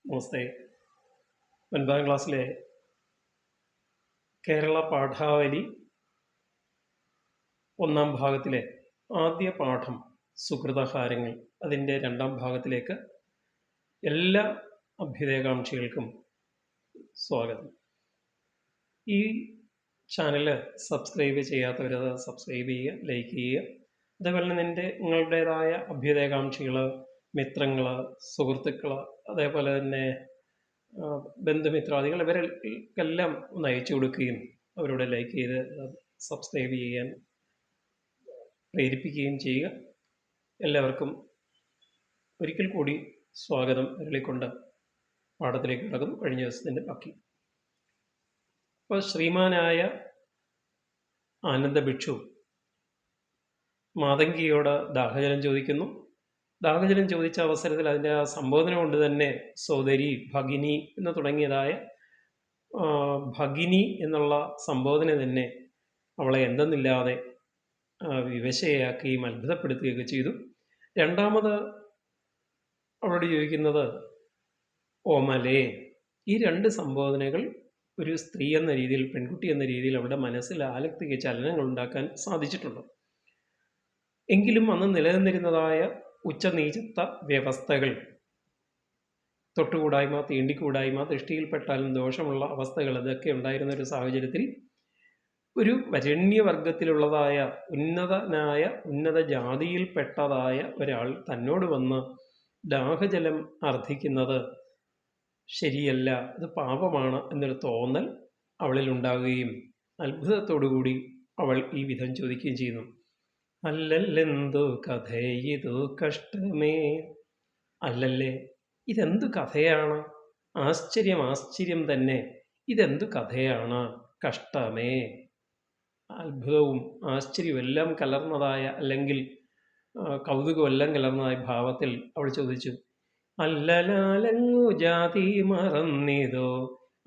നമസ്തേ. 9ാം ക്ലാസ്സിലെ കേരള പാഠാവലി 1ാം ഭാഗത്തിലെ ആദ്യ പാഠം സുകൃതഹാരങ്ങൾ, അതിൻ്റെ 2ാം ഭാഗത്തിലേക്ക് എല്ലാ അഭ്യുദയകാംക്ഷികൾക്കും സ്വാഗതം. ഈ ചാനൽ സബ്സ്ക്രൈബ് ചെയ്യാത്തവരത് സബ്സ്ക്രൈബ് ചെയ്യുക, ലൈക്ക് ചെയ്യുക. അതേപോലെ തന്നെ നിങ്ങളുടേതായ അഭ്യുദയകാംക്ഷികൾ, മിത്രങ്ങൾ, സുഹൃത്തുക്കൾ, അതേപോലെ തന്നെ ബന്ധുമിത്രാദികൾ ഇവർക്കെല്ലാം ഒന്ന് അയച്ചു കൊടുക്കുകയും അവരോട് ലൈക്ക് ചെയ്ത് സബ്സ്ക്രൈബ് ചെയ്യാൻ പ്രേരിപ്പിക്കുകയും ചെയ്യുക. എല്ലാവർക്കും ഒരിക്കൽ കൂടി സ്വാഗതം അരുളിക്കൊണ്ട് പാഠത്തിലേക്ക് കടക്കുന്നു. കഴിഞ്ഞ ദിവസത്തിൻ്റെ ബാക്കി. അപ്പോൾ ശ്രീമാനായ ആനന്ദഭിക്ഷു മാതംഗിയോട് ദാഹജലം ചോദിക്കുന്നു. ദാഹജലം ചോദിച്ച അവസരത്തിൽ അതിൻ്റെ ആ സംബോധന കൊണ്ട് തന്നെ സോദരി, ഭഗിനി എന്ന് തുടങ്ങിയതായ ഭഗിനി എന്നുള്ള സംബോധന തന്നെ അവളെ എന്തെന്നില്ലാതെ വിവശയാക്കുകയും അത്ഭുതപ്പെടുത്തുകയൊക്കെ ചെയ്തു. രണ്ടാമത് അവളോട് ചോദിക്കുന്നത് ഓമലേ. ഈ രണ്ട് സംബോധനകൾ ഒരു സ്ത്രീ എന്ന രീതിയിൽ, പെൺകുട്ടി എന്ന രീതിയിൽ അവരുടെ മനസ്സിൽ ആലക്തിക ചലനങ്ങൾ ഉണ്ടാക്കാൻ സാധിച്ചിട്ടുണ്ട്. എങ്കിലും അന്ന് നിലനിന്നിരുന്നതായ ഉച്ചനീചത്വ വ്യവസ്ഥകൾ, തൊട്ടുകൂടായ്മ, തീണ്ടിക്കൂടായ്മ, ദൃഷ്ടിയിൽപ്പെട്ടാലും ദോഷമുള്ള അവസ്ഥകൾ, ഇതൊക്കെ ഉണ്ടായിരുന്ന ഒരു സാഹചര്യത്തിൽ ഒരു വരണ്യവർഗത്തിലുള്ളതായ ഉന്നത ജാതിയിൽപ്പെട്ടതായ ഒരാൾ തന്നോട് വന്ന് ദാഹജലം അർത്ഥിക്കുന്നത് ശരിയല്ല, അത് പാപമാണ് എന്നൊരു തോന്നൽ അവളിൽ ഉണ്ടാവുകയും അത്ഭുതത്തോടുകൂടി അവൾ ഈ വിധം ചോദിക്കുകയും ചെയ്യുന്നു. അല്ലല്ലെന്തു കഥയിതു കഷ്ടമേ. അല്ലല്ലേ, ഇതെന്തു കഥയാണ്? ആശ്ചര്യം തന്നെ. ഇതെന്തു കഥയാണ്? കഷ്ടമേ. അത്ഭുതവും ആശ്ചര്യവും എല്ലാം കലർന്നതായ, അല്ലെങ്കിൽ കൗതുകവും എല്ലാം കലർന്നതായ ഭാവത്തിൽ അവൾ ചോദിച്ചു. അല്ലലാലങ്ങു ജാതി മറന്നിതോ.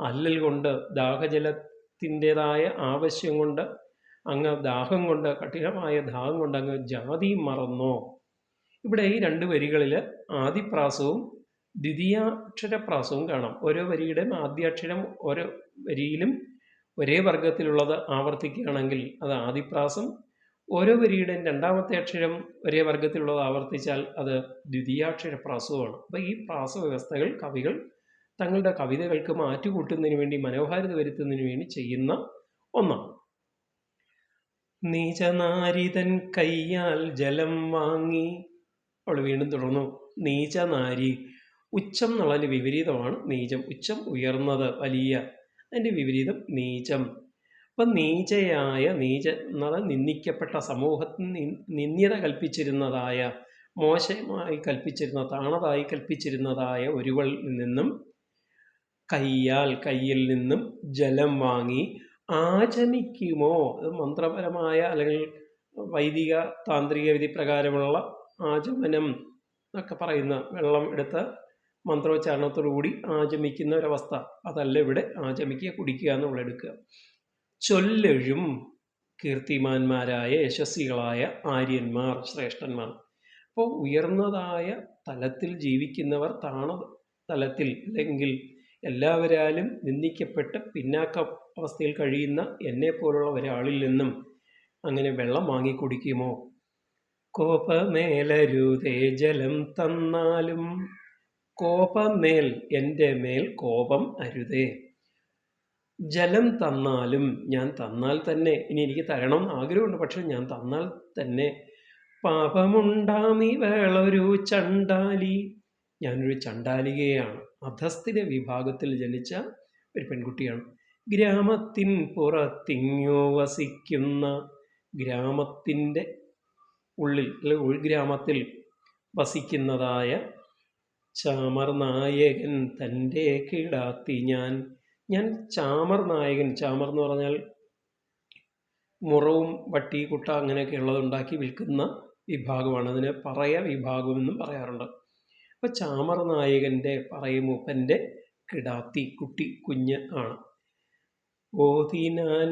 അല്ലൽ കൊണ്ട്, ദാഹജലത്തിൻ്റെതായ ആവശ്യം കൊണ്ട്, അങ്ങ് ദാഹം കൊണ്ട്, കഠിനമായ ദാഹം കൊണ്ട് അങ്ങ് ജാതി മറന്നോ? ഇവിടെ ഈ രണ്ട് വരികളിൽ ആദിപ്രാസവും ദ്വിതീയാക്ഷരപ്രാസവും കാണാം. ഓരോ വരിയുടെയും ആദ്യാക്ഷരം ഓരോ വരിയിലും ഒരേ വർഗത്തിലുള്ളത് ആവർത്തിക്കുകയാണെങ്കിൽ അത് ആദിപ്രാസം. ഓരോ വരിയുടെയും രണ്ടാമത്തെ അക്ഷരം ഒരേ വർഗത്തിലുള്ളത് ആവർത്തിച്ചാൽ അത് ദ്വിതീയാക്ഷരപ്രാസവുമാണ്. അപ്പോൾ ഈ പ്രാസവ്യവസ്ഥകൾ കവികൾ തങ്ങളുടെ കവിതകൾക്ക് മാറ്റുകൂട്ടുന്നതിന് വേണ്ടി, മനോഹാരിത വരുത്തുന്നതിന് വേണ്ടി ചെയ്യുന്ന ഒന്നാണ്. നീചനാരിതൻ കയ്യാൽ ജലം വാങ്ങി. അവൾ വീണ്ടും തുടർന്നു. നീചനാരി, ഉച്ചം എന്നുള്ളതിൻ്റെ വിപരീതമാണ് നീചം. ഉച്ചം ഉയർന്നത്, വലിയ, അതിൻ്റെ വിപരീതം നീചം. അപ്പം നീചയായ, നീച എന്നത് നിന്ദിക്കപ്പെട്ട, സമൂഹത്തിൽ നിന്ദ്യത കൽപ്പിച്ചിരുന്നതായ, മോശമായി കൽപ്പിച്ചിരുന്ന, താണതായി കൽപ്പിച്ചിരുന്നതായ ഒരുവളിൽ നിന്നും കയ്യിൽ നിന്നും ജലം വാങ്ങി ആചമിക്കുമോ? അത് മന്ത്രപരമായ അല്ലെങ്കിൽ വൈദിക താന്ത്രിക വിധി പ്രകാരമുള്ള ആചമനം എന്നൊക്കെ പറയുന്ന, വെള്ളം എടുത്ത് മന്ത്രോച്ചാരണത്തോടുകൂടി ആചമിക്കുന്ന ഒരവസ്ഥ, അതല്ല ഇവിടെ ആചമിക്കുക, കുടിക്കുക എന്നുള്ള എടുക്കുക. ചൊല്ലെഴും കീർത്തിമാന്മാരായ യശസ്വികളായ ആര്യന്മാർ, ശ്രേഷ്ഠന്മാർ. അപ്പോൾ ഉയർന്നതായ തലത്തിൽ ജീവിക്കുന്നവർ താണ തലത്തിൽ, അല്ലെങ്കിൽ എല്ലാവരാലും നിന്ദിക്കപ്പെട്ട് പിന്നാക്ക അവസ്ഥയിൽ കഴിയുന്ന എന്നെപ്പോലുള്ള ഒരാളിൽ നിന്നും അങ്ങനെ വെള്ളം വാങ്ങി കുടിക്കുമോ? കോപമേലരുതേ ജലം തന്നാലും. കോപമേൽ, എൻ്റെ മേൽ കോപം അരുതേ. ജലം തന്നാലും, ഞാൻ തന്നാൽ തന്നെ, ഇനി എനിക്ക് തരണം ആഗ്രഹമുണ്ട്, പക്ഷെ ഞാൻ തന്നാൽ തന്നെ പാപമുണ്ടാമി വേളൊരു ചണ്ടാലി. ഞാനൊരു ചണ്ടാലികയാണ്, അധസ്ഥിര വിഭാഗത്തിൽ ജനിച്ച ഒരു പെൺകുട്ടിയാണ്. ഗ്രാമത്തിൻ പുറത്തിങ്ങോ വസിക്കുന്ന, ഗ്രാമത്തിൻ്റെ ഉള്ളിൽ, അല്ലെങ്കിൽ ഉൾഗ്രാമത്തിൽ വസിക്കുന്നതായ ചാമർ നായകൻ തൻ്റെ കിടാത്തി ഞാൻ. ഞാൻ ചാമർ നായകൻ. ചാമർ എന്ന് പറഞ്ഞാൽ മുറവും വട്ടി, കുട്ട അങ്ങനെയൊക്കെ ഉള്ളത് ഉണ്ടാക്കി വിൽക്കുന്ന വിഭാഗമാണ്. അതിന് പറയ വിഭാഗമെന്നും പറയാറുണ്ട്. അപ്പോൾ ചാമർ നായകൻ്റെ, പറയമൂപ്പൻ്റെ കിടാത്തി, കുട്ടി, കുഞ്ഞ് ആണ്. ഓതിനാൻ.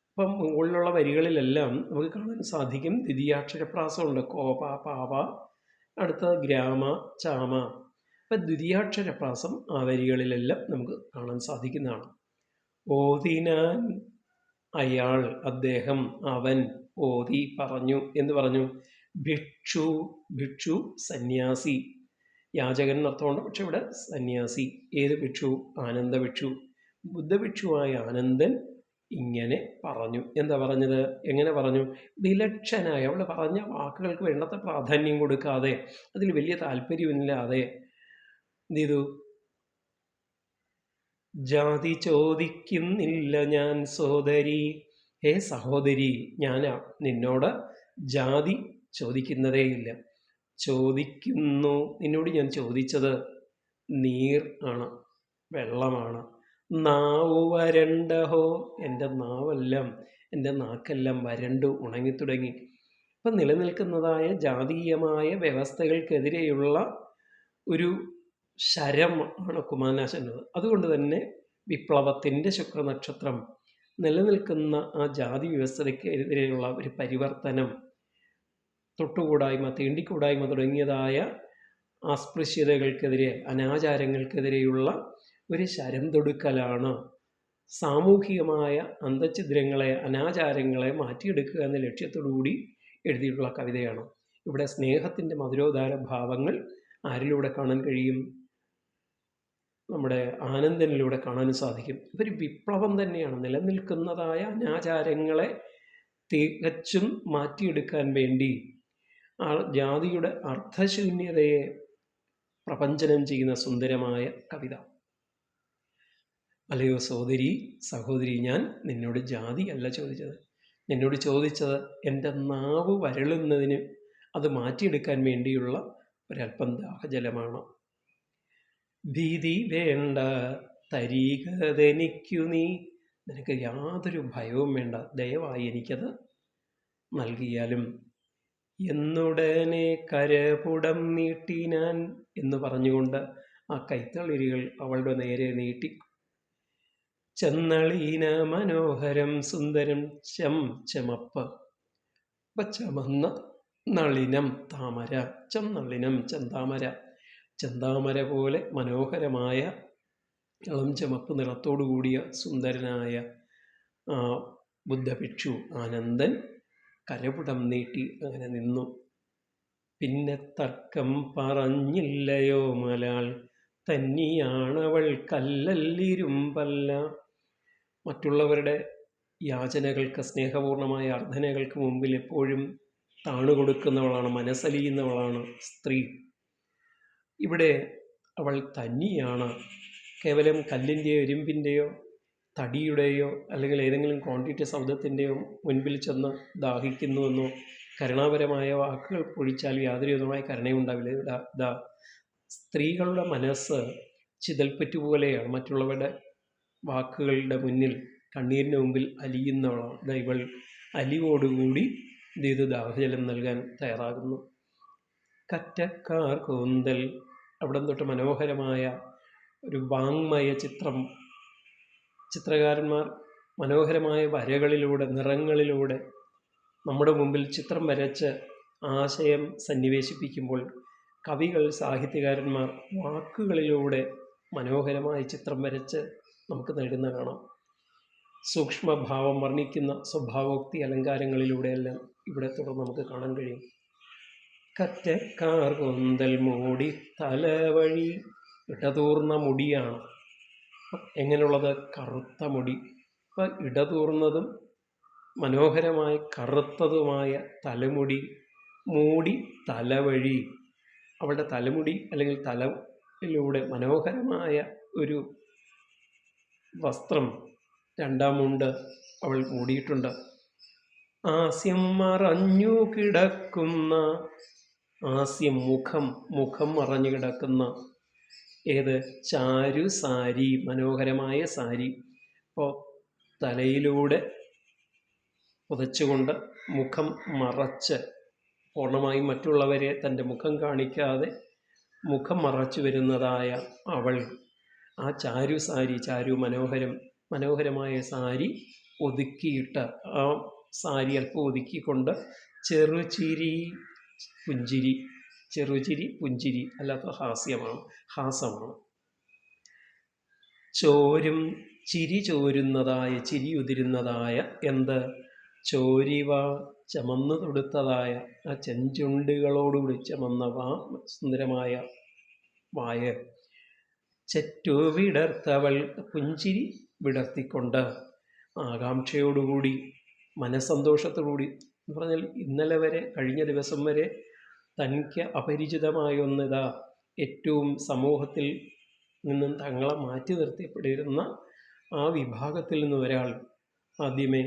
ഇപ്പം മുകളിലുള്ള വരികളിലെല്ലാം നമുക്ക് കാണാൻ സാധിക്കും ദ്വിതീയാക്ഷരപ്രാസമുണ്ട്. കോപ, പാവ, അടുത്ത ഗ്രാമ, ചാമ. അപ്പം ദ്വിതീയാക്ഷരപ്രാസം ആ വരികളിലെല്ലാം നമുക്ക് കാണാൻ സാധിക്കുന്നതാണ്. ഓതിനാൻ അയാൾ, അദ്ദേഹം, അവൻ, ഓതി, പറഞ്ഞു എന്ന് പറഞ്ഞു. ഭിക്ഷു, ഭിക്ഷു സന്യാസി, യാചകൻ എന്നർത്ഥമുണ്ട്. പക്ഷെ ഇവിടെ സന്യാസി. ഏത് ഭിക്ഷു? ആനന്ദ ഭിക്ഷു. ബുദ്ധഭിക്ഷുവായ ആനന്ദൻ ഇങ്ങനെ പറഞ്ഞു. എന്താ പറഞ്ഞത്? എങ്ങനെ പറഞ്ഞു? വിലക്ഷനായ, അവിടെ പറഞ്ഞ വാക്കുകൾക്ക് വേണ്ടത്ര പ്രാധാന്യം കൊടുക്കാതെ, അതിൽ വലിയ താല്പര്യമില്ലാതെ എന്ത് ചെയ്തു? ജാതി ചോദിക്കുന്നില്ല ഞാൻ സോദരി, ഹേ സഹോദരി, ഞാൻ നിന്നോട് ജാതി ചോദിക്കുന്നതേയില്ല. ചോദിക്കുന്നു, നിന്നോട് ഞാൻ ചോദിച്ചത് നീർ ആണ്, വെള്ളമാണ്. നാവു വരണ്ടഹോ, എൻ്റെ നാവെല്ലാം, എൻ്റെ നാക്കെല്ലാം വരണ്ടു ഉണങ്ങിത്തുടങ്ങി. ഇപ്പം നിലനിൽക്കുന്നതായ ജാതീയമായ വ്യവസ്ഥകൾക്കെതിരെയുള്ള ഒരു ശരം ആണ് കുമാരനാശാൻ്റെത്. അതുകൊണ്ട് തന്നെ വിപ്ലവത്തിൻ്റെ ശുക്രനക്ഷത്രം, നിലനിൽക്കുന്ന ആ ജാതി വ്യവസ്ഥയ്ക്കെതിരെയുള്ള ഒരു പരിവർത്തനം, തൊട്ടുകൂടായ്മ, തീണ്ടിക്കൂടായ്മ തുടങ്ങിയതായ അസ്പൃശ്യതകൾക്കെതിരെ, അനാചാരങ്ങൾക്കെതിരെയുള്ള ഒരു ശരം തൊടുക്കലാണ്. സാമൂഹികമായ അന്തഛിദ്രങ്ങളെ, അനാചാരങ്ങളെ മാറ്റിയെടുക്കുക എന്ന ലക്ഷ്യത്തോടുകൂടി എഴുതിയിട്ടുള്ള കവിതയാണ്. ഇവിടെ സ്നേഹത്തിൻ്റെ മധുരോദാര ഭാവങ്ങൾ ആരിലൂടെ കാണാൻ കഴിയും? നമ്മുടെ ആനന്ദനിലൂടെ കാണാനും സാധിക്കും. ഇതൊരു വിപ്ലവം തന്നെയാണ്. നിലനിൽക്കുന്നതായ അനാചാരങ്ങളെ തികച്ചും മാറ്റിയെടുക്കാൻ വേണ്ടി ആ ജാതിയുടെ അർത്ഥശൂന്യതയെ പ്രപഞ്ചനം ചെയ്യുന്ന സുന്ദരമായ കവിത. അല്ലയോ സോദരി, സഹോദരി, ഞാൻ നിന്നോട് ജാതി അല്ല ചോദിച്ചത്. നിന്നോട് ചോദിച്ചത് എൻ്റെ നാവ് വരളുന്നതിന് അത് മാറ്റിയെടുക്കാൻ വേണ്ടിയുള്ള ഒരല്പം ദാഹജലമാണ്. ഭീതി വേണ്ട തരീകതെനിക്കു നീ, നിനക്ക് യാതൊരു ഭയവും വേണ്ട, ദയവായി എനിക്കത് നൽകിയാലും. എന്നുടനെ കരപുടം നീട്ടിനാൻ എന്ന് പറഞ്ഞുകൊണ്ട് ആ കൈത്തളിരികൾ അവളുടെ നേരെ നീട്ടി. ചെന്നളീന മനോഹരം സുന്ദരം ചെമപ്പ്. ചമന്ന നളിനം താമര, ചെന്നളിനം ചെന്താമര, ചെന്താമര പോലെ മനോഹരമായ ഇളം ചുമപ്പ് നിറത്തോടു കൂടിയ സുന്ദരനായ ബുദ്ധഭിക്ഷു ആനന്ദൻ കരപുടം നീട്ടി അങ്ങനെ നിന്നു. പിന്നെ തർക്കം പറഞ്ഞില്ലയോ മലാൾ, തന്നിയാണവൾ കല്ലല്ലിരുമ്പല്ല. മറ്റുള്ളവരുടെ യാചനകൾക്ക്, സ്നേഹപൂർണമായ അർത്ഥനകൾക്ക് മുമ്പിൽ എപ്പോഴും താണുകൊടുക്കുന്നവളാണ്, മനസ്സലിയുന്നവളാണ് സ്ത്രീ. ഇവിടെ അവൾ തന്നിയാണ്. കേവലം കല്ലിൻ്റെയോ ഇരുമ്പിൻ്റെയോ തടിയുടെയോ അല്ലെങ്കിൽ ഏതെങ്കിലും ക്വാണ്ടിറ്റി ശബ്ദത്തിൻ്റെയോ മുൻപിൽ ചെന്ന് ദാഹിക്കുന്നുവെന്നോ കരുണാപരമായ വാക്കുകൾ പൊഴിച്ചാൽ യാതൊരു വിധമായ കരുണയുണ്ടാവില്ല. സ്ത്രീകളുടെ മനസ്സ് ചിതൽപ്പറ്റു പോലെയാണ്. മറ്റുള്ളവരുടെ വാക്കുകളുടെ മുന്നിൽ, കണ്ണീരിന് മുമ്പിൽ അലിയുന്നവളാണ്. ഇവൾ അലിവോടുകൂടി ഇത് ദാഹജലം നൽകാൻ തയ്യാറാകുന്നു. കറ്റക്കാർ കൂന്തൽ, അവിടെ തൊട്ട് മനോഹരമായ ഒരു വാങ്മയ ചിത്രം. ചിത്രകാരന്മാർ മനോഹരമായ വരകളിലൂടെ, നിറങ്ങളിലൂടെ നമ്മുടെ മുമ്പിൽ ചിത്രം വരച്ച് ആശയം സന്നിവേശിപ്പിക്കുമ്പോൾ കവികൾ, സാഹിത്യകാരന്മാർ വാക്കുകളിലൂടെ മനോഹരമായ ചിത്രം വരച്ച് നമുക്ക് നൽകുന്ന കാണാം. സൂക്ഷ്മഭാവം വർണ്ണിക്കുന്ന സ്വഭാവോക്തി അലങ്കാരങ്ങളിലൂടെയെല്ലാം ഇവിടെ തുടർന്ന് നമുക്ക് കാണാൻ കഴിയും. കറ്റക്കാർ കൂന്തൽ മൂടി തലവഴി, ഇടതൂർന്ന മുടിയാണ്. എങ്ങനെയുള്ളത്? കറുത്ത മുടി. അപ്പം ഇടതൂർന്നതും മനോഹരമായി കറുത്തതുമായ തലമുടി മൂടി തലവഴി. അവളുടെ തലമുടി അല്ലെങ്കിൽ തലയിലൂടെ മനോഹരമായ ഒരു വസ്ത്രം, രണ്ടാം മുണ്ട് അവൾ മൂടിയിട്ടുണ്ട്. ആസ്യം മറഞ്ഞു കിടക്കുന്ന, ആസ്യം മുഖം മറഞ്ഞു കിടക്കുന്ന ഏത്? ചാരു സാരി, മനോഹരമായ സാരി. അപ്പോൾ തലയിലൂടെ പുതച്ചുകൊണ്ട് മുഖം മറച്ച്, പൂർണ്ണമായും മറ്റുള്ളവരെ തൻ്റെ മുഖം കാണിക്കാതെ മുഖം മറച്ചു വരുന്നതായ അവൾ ആ ചാരു സാരി, മനോഹരമായ സാരി ഒതുക്കിയിട്ട്, ആ സാരി അല്പം ഒതുക്കിക്കൊണ്ട് ചെറുചിരി, പുഞ്ചിരി ചെറുചിരി, പുഞ്ചിരി, അല്ലാത്ത ഹാസമാണ്. ചിരി ചോരുന്നതായ, ചിരിയുതിരുന്നതായ എന്ത്? ചോരിവ, ചമന്നു തൊടുത്തതായ ആ ചെഞ്ചുണ്ടുകളോടുകൂടി ചമന്ന സുന്ദരമായ വായ. വിടർത്തവൾ, പുഞ്ചിരി വിടർത്തിക്കൊണ്ട്, ആകാംക്ഷയോടുകൂടി, മനസ്സന്തോഷത്തോടുകൂടി എന്ന് പറഞ്ഞാൽ ഇന്നലെ വരെ, കഴിഞ്ഞ ദിവസം വരെ തനിക്ക് അപരിചിതമായ ഒന്നിതാ ഏറ്റവും സമൂഹത്തിൽ നിന്നും തങ്ങളെ മാറ്റി നിർത്തിപ്പെട്ടിരുന്ന ആ വിഭാഗത്തിൽ നിന്ന് ഒരാൾ ആദ്യമേ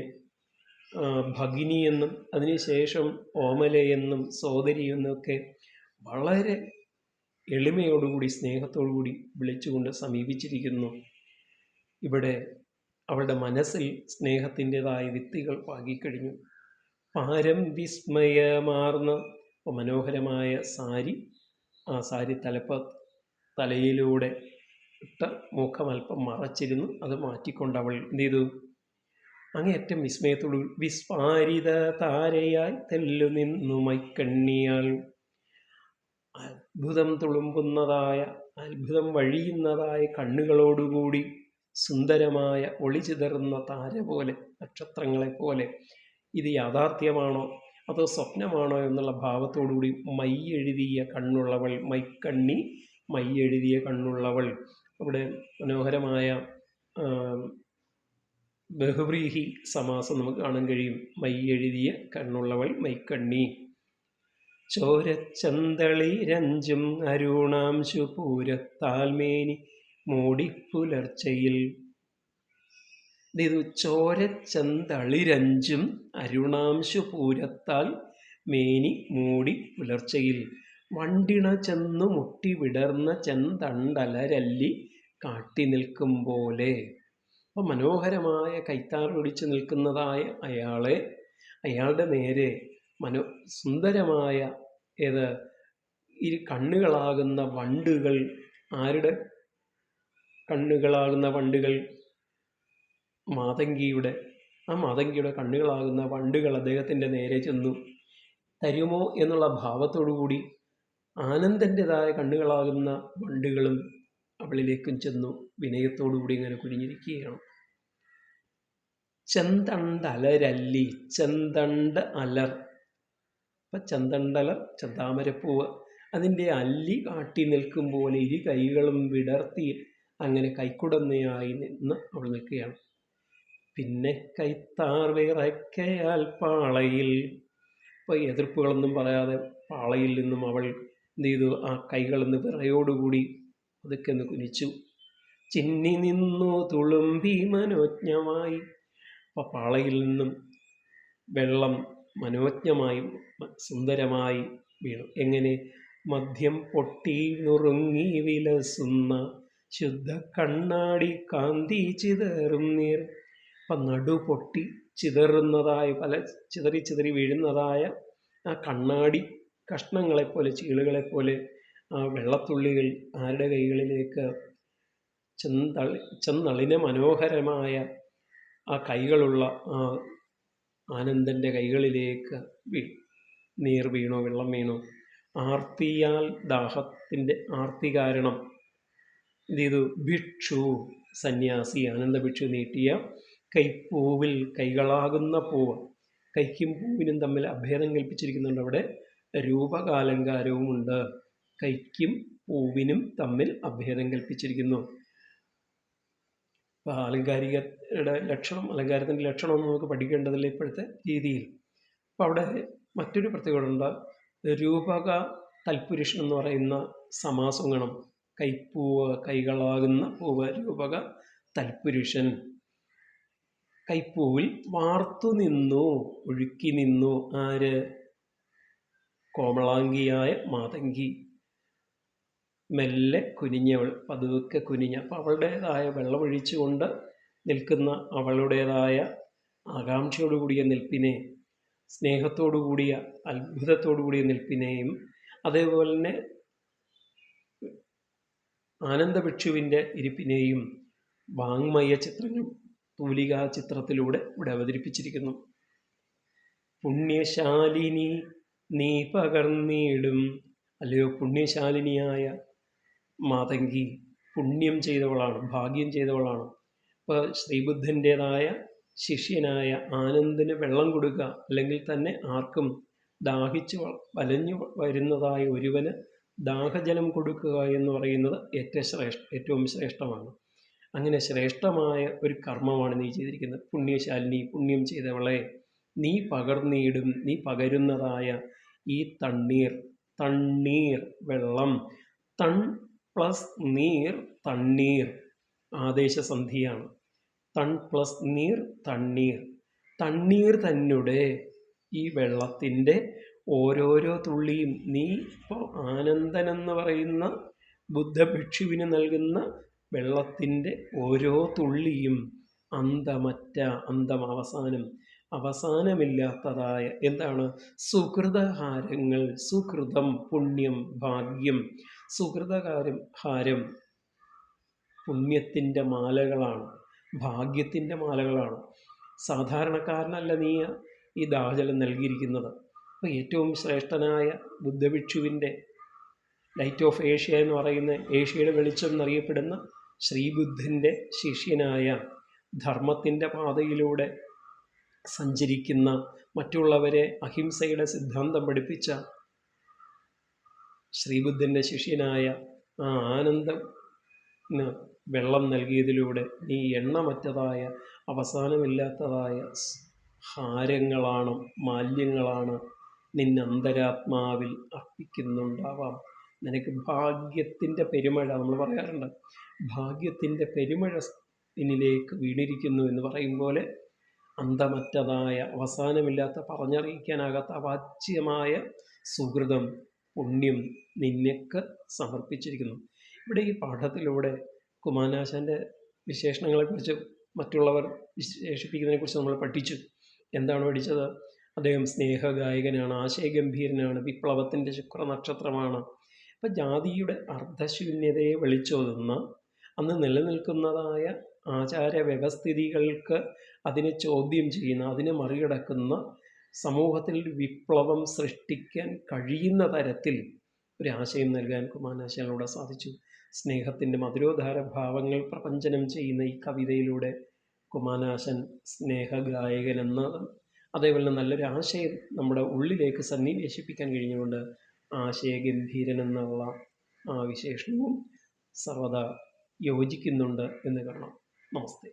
ഭഗിനി എന്നും അതിനുശേഷം ഓമലയെന്നും സോദരി എന്നൊക്കെ വളരെ എളിമയോടുകൂടി സ്നേഹത്തോടുകൂടി വിളിച്ചുകൊണ്ട് സമീപിച്ചിരിക്കുന്നു. ഇവിടെ അവളുടെ മനസ്സിൽ സ്നേഹത്തിൻ്റെതായ വിത്തുകൾ പാകിക്കഴിഞ്ഞു. പാരം വിസ്മയമാർന്ന മനോഹരമായ സാരി, ആ സാരി തലയിലൂടെ ഇട്ട മുഖമൽപ്പം മറച്ചിരുന്നു. അത് മാറ്റിക്കൊണ്ട് അവൾ എന്ത് ചെയ്തു? അങ്ങേയറ്റം വിസ്മയത്തോടു വിസ്ഫാരിത താരയായി തെല്ലു നിന്നു മൈക്കണ്ണിയാൾ. അത്ഭുതം തുളുമ്പുന്നതായ, അത്ഭുതം വഴിയുന്നതായ കണ്ണുകളോടുകൂടി സുന്ദരമായ ഒളിചിതറുന്ന താര പോലെ, നക്ഷത്രങ്ങളെ പോലെ, ഇത് യാഥാർത്ഥ്യമാണോ അതോ സ്വപ്നമാണോ എന്നുള്ള ഭാവത്തോടുകൂടി മൈയെഴുതിയ കണ്ണുള്ളവൾ, മൈക്കണ്ണി, മൈയെഴുതിയ കണ്ണുള്ളവൾ. അവിടെ മനോഹരമായ ബഹുവ്രീഹി സമാസം നമുക്ക് കാണാൻ കഴിയും. മൈയെഴുതിയ കണ്ണുള്ളവൾ, മൈക്കണ്ണി. ചോരച്ചന്തളിരഞ്ചും അരുണാംശു പൂരത്താൽമേനി മൂടിപ്പുലർച്ചയിൽ. ഇത് ചോരച്ചന്തളിരഞ്ചും അരുണാംശു പൂരത്താൽ മേനി മൂടി പുലർച്ചയിൽ. വണ്ടിണ ചെന്നു മുട്ടി വിടർന്ന ചെന്തണ്ടലരല്ലി കാട്ടി നിൽക്കും പോലെ. അപ്പം മനോഹരമായ കൈത്താർ ഒടിച്ചു നിൽക്കുന്നതായ അയാളുടെ നേരെ സുന്ദരമായ കണ്ണുകളാകുന്ന വണ്ടുകൾ. ആരുടെ കണ്ണുകളാകുന്ന വണ്ടുകൾ? മാതങ്കിയുടെ കണ്ണുകളാകുന്ന വണ്ടുകൾ അദ്ദേഹത്തിൻ്റെ നേരെ ചെന്നു. തരുമോ എന്നുള്ള ഭാവത്തോടുകൂടി ആനന്ദൻ്റെതായ കണ്ണുകളാകുന്ന വണ്ടുകളും അവളിലേക്കും ചെന്നു വിനയത്തോടുകൂടി ഇങ്ങനെ കുനിഞ്ഞിരിക്കുകയാണ്. ചെന്തണ്ടലരല്ലി, ചെന്തണ്ട് അലർ. അപ്പം ചെന്തണ്ടലർ, ചെന്താമരപ്പൂവ്, അതിൻ്റെ അല്ലി കാട്ടി നിൽക്കും പോലെ ഇരു കൈകളും വിടർത്തി അങ്ങനെ കൈക്കുടന്നയായി നിന്ന് അവൾ നിൽക്കുകയാണ്. പിന്നെ കൈത്താർ വിറയ്ക്കയാൽ പാളയിൽ. അപ്പോൾ എതിർപ്പുകളൊന്നും പറയാതെ പാളയിൽ നിന്നും അവൾ എന്ത് ചെയ്തു? ആ കൈകളെന്ന് വിറയോടുകൂടി അതൊക്കെ ഒന്ന് കുനിച്ചു. ചിന്നി നിന്നു തുളുമ്പി മനോജ്ഞമായി. അപ്പോൾ പാളയിൽ നിന്നും വെള്ളം മനോജ്ഞമായി സുന്ദരമായി വീണു. എങ്ങനെ? മദ്യം പൊട്ടി നുറുങ്ങി വിലസുന്ന ശുദ്ധ കണ്ണാടി കാന്തി ചിതറും നീർ. അപ്പം നടു പൊട്ടി ചിതറുന്നതായ, പല ചിതറി വീഴുന്നതായ ആ കണ്ണാടി കഷ്ണങ്ങളെപ്പോലെ, ചീളുകളെപ്പോലെ ആ വെള്ളത്തുള്ളികൾ ആരുടെ കൈകളിലേക്ക്? ചെന്നളിന മനോഹരമായ ആ കൈകളുള്ള ആ ആനന്ദൻ്റെ കൈകളിലേക്ക് നീർ വീണോ, വെള്ളം വീണോ? ആർത്തിയാൽ, ദാഹത്തിൻ്റെ ആർത്തി കാരണം എന്ത് ചെയ്തു? ഭിക്ഷു, സന്യാസി, ആനന്ദ ഭിക്ഷു നീട്ടിയ കൈപ്പൂവിൽ, കൈകളാകുന്ന പൂവ്. കൈക്കും പൂവിനും തമ്മിൽ അഭേദം കൽപ്പിച്ചിരിക്കുന്നുണ്ട്. അവിടെ രൂപകാലങ്കാരവുമുണ്ട്. കൈക്കും പൂവിനും തമ്മിൽ അഭേദം കൽപ്പിച്ചിരിക്കുന്നു. അപ്പോൾ അലങ്കാരത്തിൻ്റെ ലക്ഷണം നമുക്ക് പഠിക്കേണ്ടതില്ല ഇപ്പോഴത്തെ രീതിയിൽ. അപ്പോൾ അവിടെ മറ്റൊരു പ്രത്യേകത ഉണ്ട്. രൂപക തൽപുരുഷൻ എന്ന് പറയുന്ന സമാസം ഗണം. കൈപ്പൂവ്, കൈകളാകുന്ന പൂവ്, രൂപക തൽപുരുഷൻ. കൈപ്പൂവിൽ വാർത്തു നിന്നു, ഒഴുക്കി നിന്നു. ആര്? കോമളാംഗിയായ മാതങ്കി. മെല്ലെ കുനിഞ്ഞവൾ, പതുക്കെ കുനിഞ്ഞ. അപ്പം അവളുടേതായ വെള്ളമൊഴിച്ചുകൊണ്ട് നിൽക്കുന്ന അവളുടേതായ ആകാംക്ഷയോടുകൂടിയ നിൽപ്പിനെ, സ്നേഹത്തോടുകൂടിയ, അത്ഭുതത്തോടുകൂടിയ നിൽപ്പിനെയും, അതേപോലെ തന്നെ ആനന്ദഭിക്ഷുവിൻ്റെ ഇരിപ്പിനെയും വാങ്മയ ചിത്രങ്ങൾ, തൂലികാ ചിത്രത്തിലൂടെ ഇവിടെ അവതരിപ്പിച്ചിരിക്കുന്നു. പുണ്യശാലിനി നീ പകർന്നിടും അല്ലയോ പുണ്യശാലിനിയായ മാതങ്കി, പുണ്യം ചെയ്തവളാണ്, ഭാഗ്യം ചെയ്തവളാണ്. ഇപ്പോൾ ശ്രീബുദ്ധൻ്റേതായ ശിഷ്യനായ ആനന്ദിന് വെള്ളം കൊടുക്കുക, അല്ലെങ്കിൽ തന്നെ ആർക്കും ദാഹിച്ച് വലഞ്ഞു വരുന്നതായ ഒരുവന് ദാഹജലം കൊടുക്കുക എന്ന് പറയുന്നത് ഏറ്റവും ശ്രേഷ്ഠമാണ്. അങ്ങനെ ശ്രേഷ്ഠമായ ഒരു കർമ്മമാണ് നീ ചെയ്തിരിക്കുന്നത്. പുണ്യശാലിനി, പുണ്യം ചെയ്തവളെ, നീ പകരുന്നതായ ഈ തണ്ണീർ വെള്ളം, തൺ പ്ലസ് നീർ, തണ്ണീർ ആദേശസന്ധിയാണ്. തൺ പ്ലസ് നീർ, തണ്ണീർ തന്നെ ഈ വെള്ളത്തിൻ്റെ ഓരോരോ തുള്ളിയും, നീ ഇപ്പോൾ ആനന്ദനെന്ന് പറയുന്ന ബുദ്ധഭിക്ഷുവിന് നൽകുന്ന വെള്ളത്തിൻ്റെ ഓരോ തുള്ളിയും അവസാനമില്ലാത്തതായ എന്താണ്? സുഹൃതഹാരങ്ങൾ. സുഹൃതം, പുണ്യം, ഭാഗ്യം. ഹാരം പുണ്യത്തിൻ്റെ മാലകളാണ്, ഭാഗ്യത്തിൻ്റെ മാലകളാണ്. സാധാരണക്കാരനല്ല നീ ഈ ദാഹജലം നൽകിയിരിക്കുന്നത്. അപ്പോൾ ഏറ്റവും ശ്രേഷ്ഠനായ ബുദ്ധഭിക്ഷുവിൻ്റെ, ലൈറ്റ് ഓഫ് ഏഷ്യ എന്ന് പറയുന്ന, ഏഷ്യയുടെ വെളിച്ചം എന്നറിയപ്പെടുന്ന ശ്രീബുദ്ധൻ്റെ ശിഷ്യനായ, ധർമ്മത്തിൻ്റെ പാതയിലൂടെ സഞ്ചരിക്കുന്ന, മറ്റുള്ളവരെ അഹിംസയുടെ സിദ്ധാന്തം പഠിപ്പിച്ച ശ്രീബുദ്ധൻ്റെ ശിഷ്യനായ ആ ആനന്ദന് വെള്ളം നൽകിയതിലൂടെ നീ എണ്ണമറ്റതായ അവസാനമില്ലാത്തതായ ഹാരങ്ങളാണ്, മാല്യങ്ങളാണ് നിന്നന്തരാത്മാവിൽ അർപ്പിക്കുന്നുണ്ടാവാം. നിനക്ക് ഭാഗ്യത്തിൻ്റെ പെരുമഴ, നമ്മൾ പറയാറുണ്ട്, ഭാഗ്യത്തിൻ്റെ പെരുമഴ നിന്നിലേക്ക് വീണിരിക്കുന്നു എന്ന് പറയും പോലെ അന്തമറ്റതായ, അവസാനമില്ലാത്ത, പറഞ്ഞറിയിക്കാനാകാത്ത അവാച്യമായ സുഹൃതം, പുണ്യം നിനക്ക് സമർപ്പിച്ചിരിക്കുന്നു. ഇവിടെ ഈ പാഠത്തിലൂടെ കുമാരനാശാൻ്റെ വിശേഷണങ്ങളെക്കുറിച്ച്, മറ്റുള്ളവർ വിശേഷിപ്പിക്കുന്നതിനെക്കുറിച്ച് നമ്മൾ പഠിച്ചു. എന്താണ് പഠിച്ചത്? അദ്ദേഹം സ്നേഹഗായകനാണ്, ആശയഗംഭീരനാണ്, വിപ്ലവത്തിൻ്റെ ശുക്രനക്ഷത്രമാണ്. അപ്പം ജാതിയുടെ അർദ്ധശൂന്യതയെ വിളിച്ചോതുന്ന, അന്ന് നിലനിൽക്കുന്നതായ ആചാര വ്യവസ്ഥിതികൾക്ക് അതിനെ ചോദ്യം ചെയ്യുന്ന, അതിനെ മറികടക്കുന്ന, സമൂഹത്തിൽ വിപ്ലവം സൃഷ്ടിക്കാൻ കഴിയുന്ന തരത്തിൽ ഒരാശയം നൽകാൻ കുമാരനാശാനിലൂടെ സാധിച്ചു. സ്നേഹത്തിൻ്റെ മധുരോദ്ധാര ഭാവങ്ങൾ പ്രപഞ്ചനം ചെയ്യുന്ന ഈ കവിതയിലൂടെ കുമാരനാശാൻ സ്നേഹഗായകൻ എന്നതും അതേപോലെ നല്ലൊരു ആശയം നമ്മുടെ ഉള്ളിലേക്ക് സന്നിവേശിപ്പിക്കാൻ കഴിഞ്ഞുകൊണ്ട് ആശയഗംഭീരൻ എന്നുള്ള ആ വിശേഷണവും സർവദാ യോജിക്കുന്നുണ്ട് എന്ന് കാണാം. നമസ്തേ.